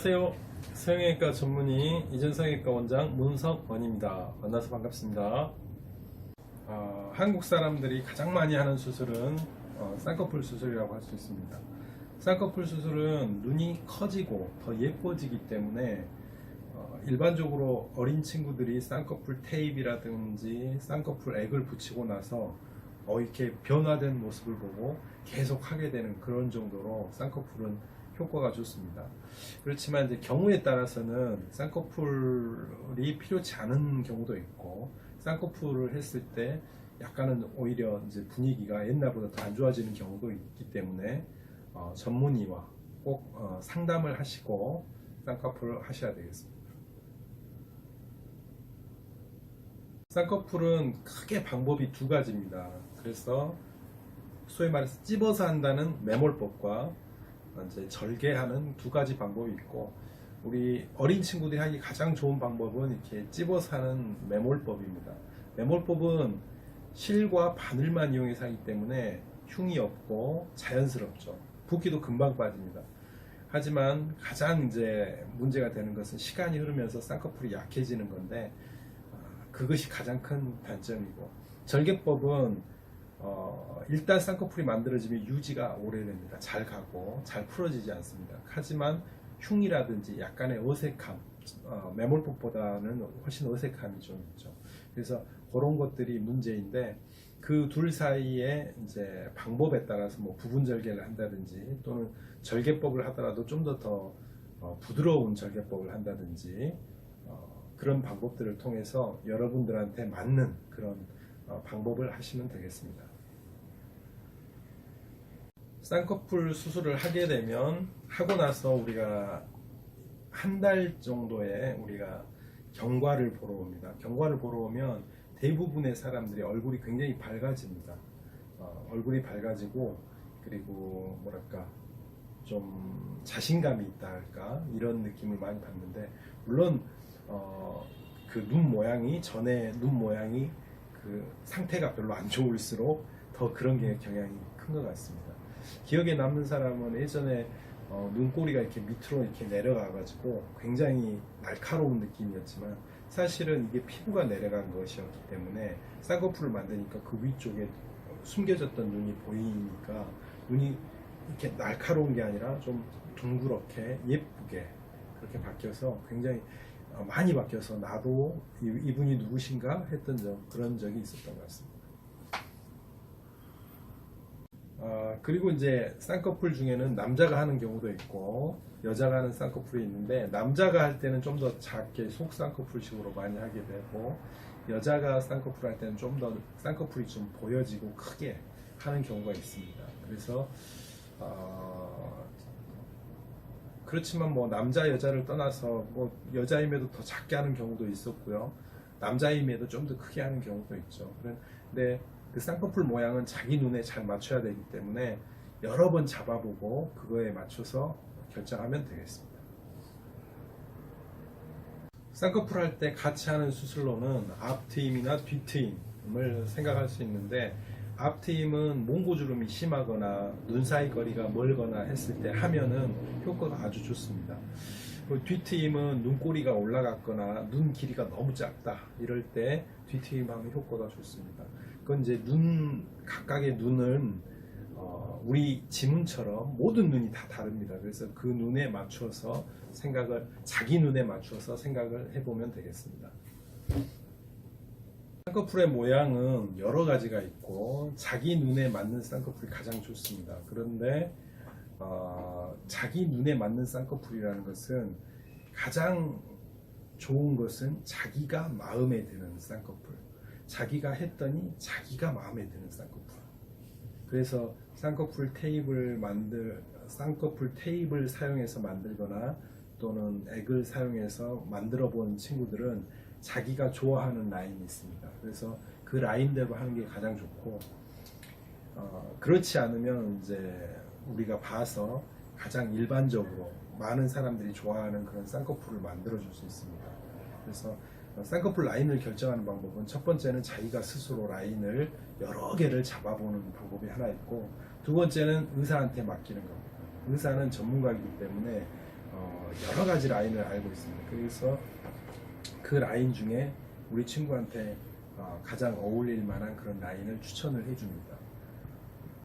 안녕하세요. 성형외과 전문의 이전성형외과 원장 문성원입니다. 만나서 반갑습니다. 한국 사람들이 가장 많이 하는 수술은 쌍꺼풀 수술이라고 할 수 있습니다. 쌍꺼풀 수술은 눈이 커지고 더 예뻐지기 때문에 일반적으로 어린 친구들이 쌍꺼풀 테이프라든지 쌍꺼풀 액을 붙이고 나서 이렇게 변화된 모습을 보고 계속 하게 되는 그런 정도로 쌍꺼풀은 효과가 좋습니다. 그렇지만 이제 경우에 따라서는 쌍꺼풀이 필요치 않은 경우도 있고, 쌍꺼풀을 했을 때 약간은 오히려 이제 분위기가 옛날보다 더 안 좋아지는 경우도 있기 때문에 전문의와 꼭 상담을 하시고 쌍꺼풀을 하셔야 되겠습니다. 쌍꺼풀은 크게 방법이 두 가지입니다. 그래서 소위 말해서 찝어서 한다는 매몰법과 이제 절개하는 두 가지 방법이 있고, 우리 어린 친구들이 하기 가장 좋은 방법은 이렇게 찝어서 하는 매몰법입니다. 매몰법은 실과 바늘만 이용해서 하기 때문에 흉이 없고 자연스럽죠. 붓기도 금방 빠집니다. 하지만 가장 이제 문제가 되는 것은 시간이 흐르면서 쌍꺼풀이 약해지는 건데, 그것이 가장 큰 단점이고, 절개법은 일단 쌍꺼풀이 만들어지면 유지가 오래됩니다. 잘 가고 잘 풀어지지 않습니다. 하지만 흉이라든지 약간의 어색함, 매몰법보다는 훨씬 어색함이 좀 있죠. 그래서 그런 것들이 문제인데, 그 둘 사이에 이제 방법에 따라서 뭐 부분 절개를 한다든지 또는 절개법을 하더라도 좀 더 부드러운 절개법을 한다든지 그런 방법들을 통해서 여러분들한테 맞는 그런 방법을 하시면 되겠습니다. 쌍꺼풀 수술을 하게 되면 하고 나서 우리가 한 달 정도에 우리가 경과를 보러 옵니다. 경과를 보러 오면 대부분의 사람들이 얼굴이 굉장히 밝아집니다. 얼굴이 밝아지고, 그리고 뭐랄까 좀 자신감이 있다 할까, 이런 느낌을 많이 받는데, 물론 그 눈 모양이 전에 눈 모양이 그 상태가 별로 안 좋을수록 더 그런 게 경향이 큰 것 같습니다. 기억에 남는 사람은 예전에 눈꼬리가 이렇게 밑으로 이렇게 내려가 가지고 굉장히 날카로운 느낌이었지만, 사실은 이게 피부가 내려간 것이었기 때문에 쌍꺼풀을 만드니까 그 위쪽에 숨겨졌던 눈이 보이니까 눈이 이렇게 날카로운 게 아니라 좀 둥그렇게 예쁘게 그렇게 바뀌어서 굉장히 많이 바뀌어서 나도 이분이 누구신가 했던 그런 적이 있었던 것 같습니다. 그리고 이제 쌍꺼풀 중에는 남자가 하는 경우도 있고 여자가 하는 쌍꺼풀이 있는데, 남자가 할 때는 좀 더 작게 속 쌍꺼풀식으로 많이 하게 되고, 여자가 쌍꺼풀 할 때는 좀 더 쌍꺼풀이 좀 보여지고 크게 하는 경우가 있습니다. 그래서 그렇지만 뭐 남자 여자를 떠나서 뭐 여자임에도 더 작게 하는 경우도 있었고요, 남자임에도 좀 더 크게 하는 경우도 있죠. 근데 그 쌍꺼풀 모양은 자기 눈에 잘 맞춰야 되기 때문에 여러 번 잡아보고 그거에 맞춰서 결정하면 되겠습니다. 쌍꺼풀 할 때 같이 하는 수술로는 앞트임이나 뒤트임을 생각할 수 있는데, 앞트임은 몽고주름이 심하거나 눈 사이 거리가 멀거나 했을 때 하면은 효과가 아주 좋습니다. 그리고 뒤트임은 눈꼬리가 올라갔거나 눈 길이가 너무 작다 이럴 때 뒤트임 하면 효과가 좋습니다. 그건 이제 각각의 눈은 우리 지문처럼 모든 눈이 다 다릅니다. 그래서 그 눈에 맞춰서 자기 눈에 맞춰서 생각을 해보면 되겠습니다. 쌍꺼풀의 모양은 여러 가지가 있고, 자기 눈에 맞는 쌍꺼풀이 가장 좋습니다. 그런데 자기 눈에 맞는 쌍꺼풀이라는 것은 가장 좋은 것은 자기가 마음에 드는 쌍꺼풀, 자기가 했더니 자기가 마음에 드는 쌍꺼풀. 그래서 쌍꺼풀 테이프를 사용해서 만들거나 또는 액을 사용해서 만들어 본 친구들은 자기가 좋아하는 라인이 있습니다. 그래서 그 라인대로 하는 게 가장 좋고, 그렇지 않으면 이제 우리가 봐서 가장 일반적으로 많은 사람들이 좋아하는 그런 쌍꺼풀을 만들어 줄 수 있습니다. 그래서 쌍꺼풀 라인을 결정하는 방법은, 첫 번째는 자기가 스스로 라인을 여러 개를 잡아보는 방법이 하나 있고, 두 번째는 의사한테 맡기는 겁니다. 의사는 전문가이기 때문에 여러 가지 라인을 알고 있습니다. 그래서 그 라인 중에 우리 친구한테 가장 어울릴 만한 그런 라인을 추천을 해줍니다.